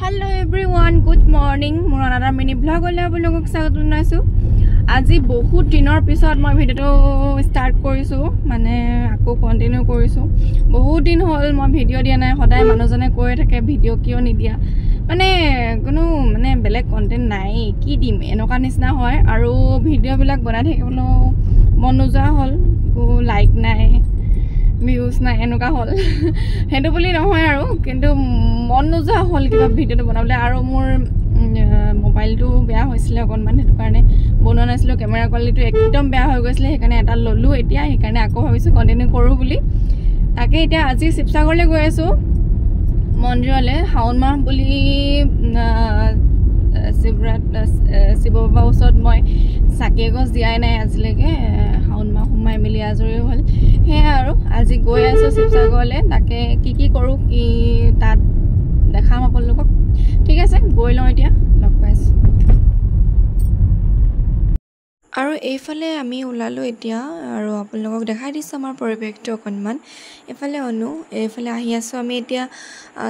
Hello everyone, good morning. মোৰ আনাৰ mini blog লৈ আপোনালোকক স্বাগত জনাইছো। আজি বহুত দিনৰ পিছত মই ভিডিওটো ষ্টাৰ্ট কৰিছো, মানে আকৌ কন্টিনিউ কৰিছো। বহুত দিন হ'ল মই ভিডিও দিয়া নাই, সদায় মানুহজনে কৈ থাকে ভিডিও কিয় নিদিয়া। মানে কোনো মানে বেলেগ কন্টেন্ট নাই, কি দিম এনেকা নিচিনা হয় আৰু ভিডিও বিলাক বনাই থাকিবলৈ মন নোযোৱা হ'ল, লাইক নাই ভিউজ নাই এনেকা হল হেতু বুলি নহয় আৰু কিন্তু মন নোযোৱা হল কিবা ভিডিওটো বনাবলে আৰু মোৰ মোবাইলটো বেয়া হৈছিল অকনমান হেতু কাৰণে বনোৱা নাছিলো ক্যামেৰা কোৱালিটি একদম বেয়া হৈ গৈছিল সেইকাৰণে এটা ললো এতিয়া সেইকাৰণে আকৌ ভাবিছো কন্টিনিউ কৰো বুলি তাকে এতিয়া আজি শিৱসাগৰলৈ গৈ আছো মন্দিৰলে শাওন মাহ বুলি শিৱ বাবা ওচৰত মই চাকি গছ দিয়াই নাই আজিলৈকে শাওন মাহ সোমাই মিলি আজৰি হ'ল হেয়া আৰু আজি গৈ আছো শিৱসাগৰলৈ তাকে কি কৰো কি তাত দেখাম আপোনালোকক ঠিক আছে গৈ লওঁ এতিয়া লগ পাইছো আৰু এইফালে আমি ওলালো এতিয়া আৰু আপোনালোকক দেখাই দিছো আমাৰ পৰিৱেশটো অকনমান এফালে অনু এইফালে আহি আছো আমি এতিয়া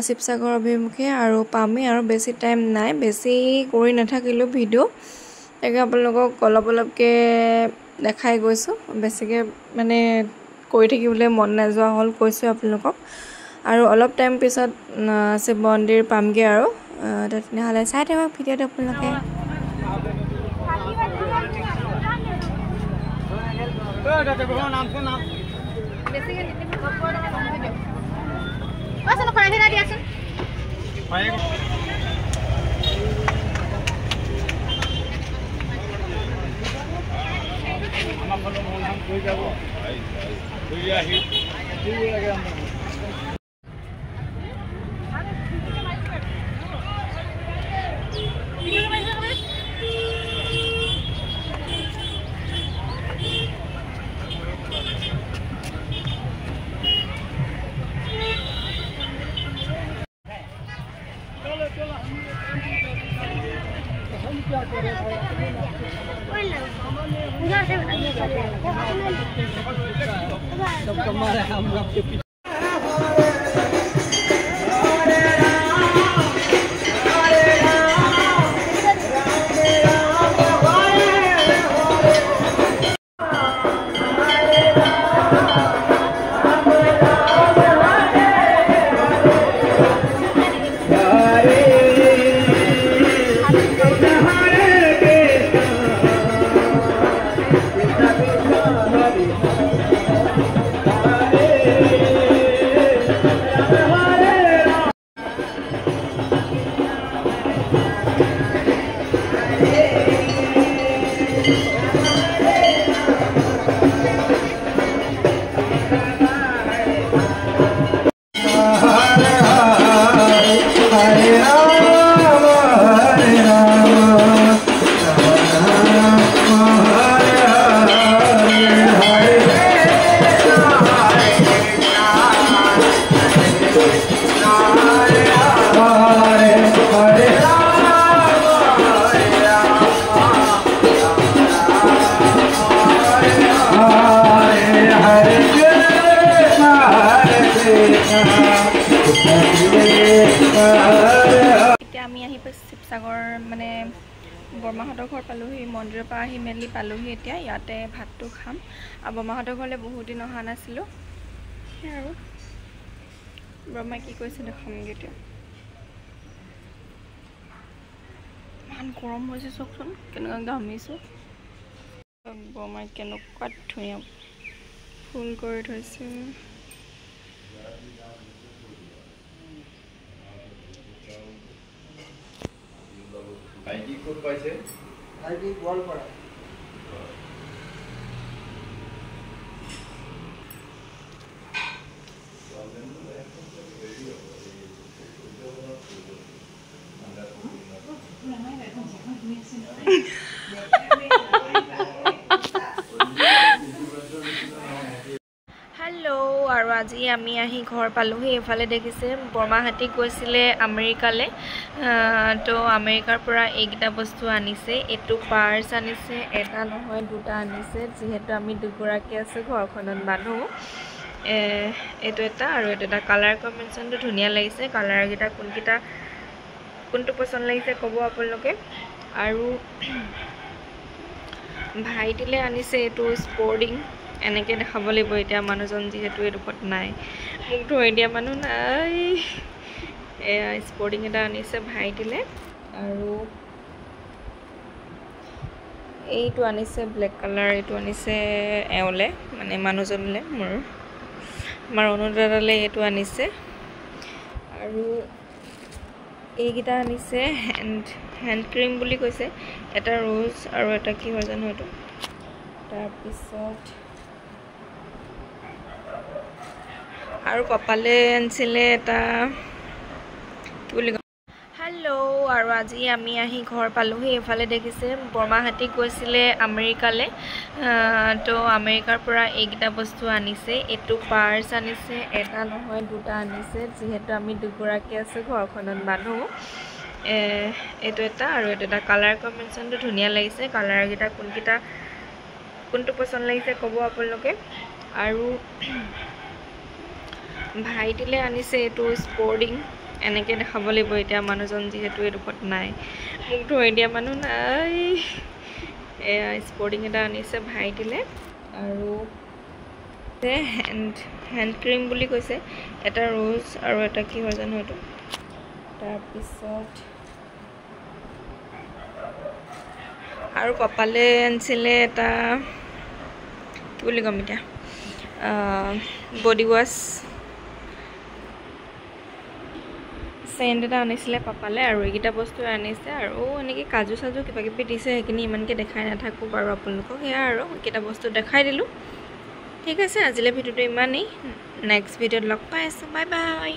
শিৱসাগৰ অভিমুখে আৰু পামে আৰু বেছি টাইম নাই বেছি কৰি নাথাকিলো ভিডিও তাকে আপোনালোকক অলপকে দেখাই গৈছো বেছিকে মানে কৰি থাকিবলৈ মন নাযোৱা হ'ল কৈছো আপোনালোকক আৰু অলপ টাইম পিছত শিৱ মন্দিৰ পামগে আৰু তেনেহলে চাই থাকক ভিডিওটো আপোনালোকে Dato bro naam se naam basically proper naam video bas lo khana dia asun paye ama phalo mon ham koi jabo koi ahi koi lage am Sivasagar মানে বৰমাহঁতৰ ঘৰ পালোহি মন্দিৰৰ পৰা আহি মেলি পালোহি এতিয়া ইয়াতে ভাতটো খাম আৰু বৰমাহঁতৰ ঘৰলে বহুত দিন অহা নাছিলো আৰু বৰমাই কি কৈছে দেখামগে এতিয়া ইমান গৰম হৈছে চাওকচোন কেনেকুৱা ঘামিছো বৰমাই কেনেকুৱা ধুনীয়া ফুল কৰি থৈছে ID code paise ID wall pora hello আৰু আজি আমি আহি ঘৰ পালোহি এফালে দেখিছে বৰমাহাটি গৈছিলে আমেৰিকালে তো আমেৰিকাৰ পৰা এইটা বস্তু আনিছে এটো পাৰ্স আনিছে এটা নহয় দুটা আনিছে যেহেতু আমি দুগৰাকী আছে ঘৰখনত মানুহ এটো এটা আৰু এটা কালাৰ কম্বিনেশনটো ধুনিয়া লাগিছে কালাৰ গিটা কোনকিটা কোনটো পছন্দ লাগিছে ক'ব আপোনালোকে আৰু ভাইটিলে আনিছে এইটো স্পৰ্টিং এনেকৈ দেখাব লাগিব এতিয়া মানুহজন যিহেতু এইডোখৰত নাই মোক ধৰি দিয়া মানুহ নাই এয়া স্পৰ্টিং এটা আনিছে ভাইটিলে আৰু এইটো আনিছে ব্লেক কালাৰ এইটো আনিছে এওঁলে মানে মানুহজনলে আমাৰ অনুদাদালে এইটো আনিছে আৰু এইকেইটা আনিছে হেণ্ড ক্ৰীম বুলি কৈছে এটা ৰোজ আৰু এটা কি হয় জানো এইটো তাৰপিছত আৰু পাপালে আনিছিলে এটা কি বুলি কয় হেল্ল' আৰু আজি আমি আহি ঘৰ পালোহি এফালে দেখিছে বৰমাহাতী গৈছিলে আমেৰিকালৈ তো আমেৰিকাৰ পৰা এইকেইটা বস্তু আনিছে এইটো পাৰ্চ আনিছে এটা নহয় দুটা আনিছে যিহেতু আমি দুগৰাকী আছোঁ ঘৰখনত মানুহ এইটো এটা আৰু এইটো এটা কালাৰ কম্বিনেশ্যনটো ধুনীয়া লাগিছে কালাৰকেইটা কোনটো পছন্দ লাগিছে ক'ব আপোনালোকে আৰু ভাইটিলে আনিছে এইটো স্পৰ্টিং এনেকৈ দেখাব লাগিব এতিয়া মানুহজন যিহেতু এইডোখৰত নাই মোক ধৰি দিয়া মানুহ নাই এয়া স্পৰ্টিং এটা আনিছে ভাইটিলে আৰু হেণ্ড ক্ৰীম বুলি কৈছে এটা ৰোজ আৰু এটা কি হয় জানো এইটো তাৰপিছত আৰু পাপালে আনিছিলে এটা কি বুলি ক'ম এতিয়া বডি ৱাছ চেণ্ট এটা আনিছিলে পাপালে আৰু এইকেইটা বস্তু আনিছে আৰু এনেকৈ কাজু চাজু কিবা কিবি দিছে সেইখিনি ইমানকৈ দেখাই নাথাকোঁ বাৰু আপোনালোকক সেয়া আৰু এইকেইটা বস্তু দেখাই দিলোঁ ঠিক আছে আজিলৈ ভিডিঅ'টো ইমানেই নেক্সট ভিডিঅ'ত লগ পাই আছোঁ বাই বাই